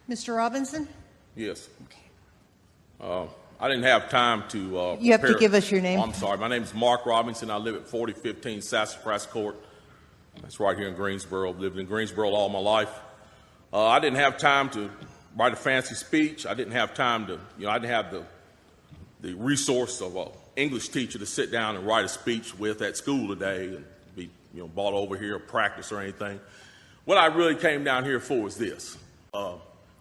Mr. Robinson? Yes. I didn't have time to You have to give us your name. Oh, I'm sorry. My name is Mark Robinson. I live at 4015 Sassafras Court. That's right here in Greensboro. I've lived in Greensboro all my life. I didn't have time to write a fancy speech. I didn't have time to, I didn't have the resource of an English teacher to sit down and write a speech with at school today and be, brought over here or practice or anything. What I really came down here for is this.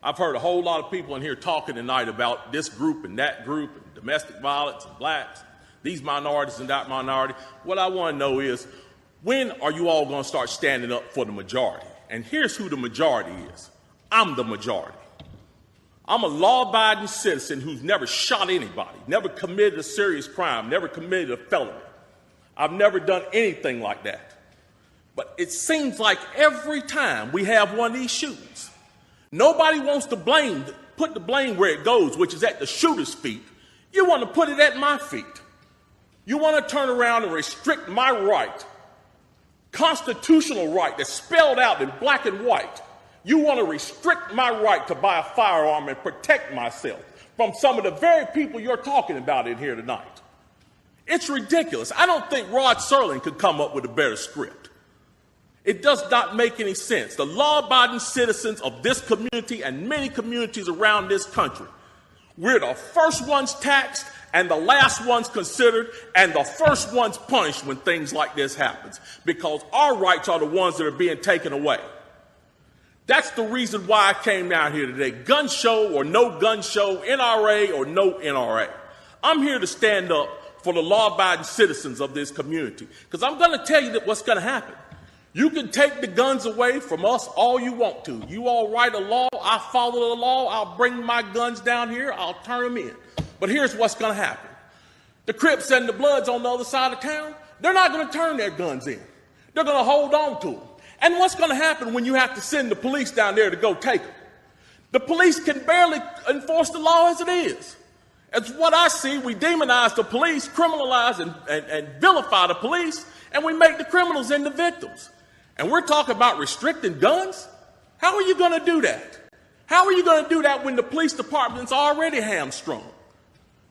I've heard a whole lot of people in here talking tonight about this group and that group and domestic violence and blacks, these minorities and that minority. What I want to know is, when are you all going to start standing up for the majority? And here's who the majority is. I'm the majority. I'm a law-abiding citizen who's never shot anybody, never committed a serious crime, never committed a felony. I've never done anything like that. But it seems like every time we have one of these shootings, nobody wants to put the blame where it goes, which is at the shooter's feet. You want to put it at my feet. You want to turn around and restrict my right, constitutional right that's spelled out in black and white. You want to restrict my right to buy a firearm and protect myself from some of the very people you're talking about in here tonight. It's ridiculous. I don't think Rod Serling could come up with a better script. It does not make any sense. The law-abiding citizens of this community and many communities around this country, we're the first ones taxed and the last ones considered and the first ones punished when things like this happens, because our rights are the ones that are being taken away. That's the reason why I came down here today. Gun show or no gun show, NRA or no NRA. I'm here to stand up for the law-abiding citizens of this community, because I'm going to tell you what's going to happen. You can take the guns away from us all you want to. You all write a law, I follow the law, I'll bring my guns down here, I'll turn them in. But here's what's going to happen. The Crips and the Bloods on the other side of town, they're not going to turn their guns in. They're going to hold on to them. And what's going to happen when you have to send the police down there to go take them? The police can barely enforce the law as it is. As what I see, we demonize the police, criminalize and vilify the police, and we make the criminals into victims. And we're talking about restricting guns? How are you going to do that? How are you going to do that when the police department's already hamstrung?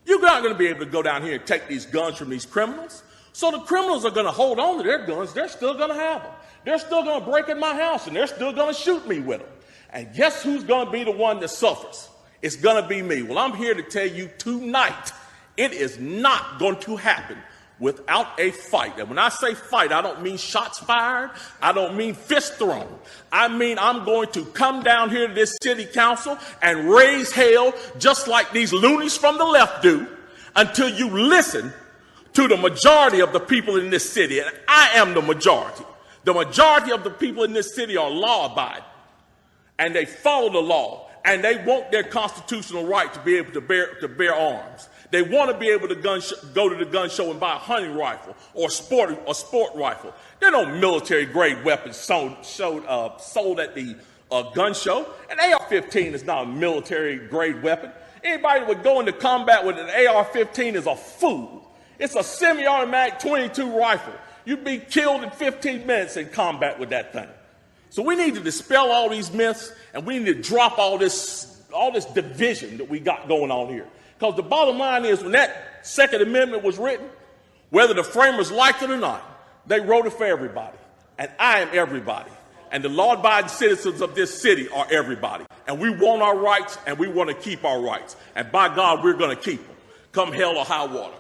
You're not going to be able to go down here and take these guns from these criminals. So the criminals are going to hold on to their guns. They're still going to have them. They're still going to break in my house, and they're still going to shoot me with them. And guess who's going to be the one that suffers? It's going to be me. Well, I'm here to tell you tonight, it is not going to happen without a fight. And when I say fight, I don't mean shots fired. I don't mean fist thrown. I mean I'm going to come down here to this city council and raise hell just like these loonies from the left do until you listen to the majority of the people in this city. And I am the majority. The majority of the people in this city are law-abiding, and they follow the law, and they want their constitutional right to be able to bear arms. They want to be able to go to the gun show and buy a hunting rifle or a sport rifle. There are no military-grade weapons sold at the gun show. An AR-15 is not a military-grade weapon. Anybody that would go into combat with an AR-15 is a fool. It's a semi-automatic .22 rifle. You'd be killed in 15 minutes in combat with that thing. So we need to dispel all these myths, and we need to drop all this division that we got going on here. Because the bottom line is, when that Second Amendment was written, whether the framers liked it or not, they wrote it for everybody. And I am everybody. And the law-abiding citizens of this city are everybody. And we want our rights, and we want to keep our rights. And by God, we're going to keep them, come hell or high water.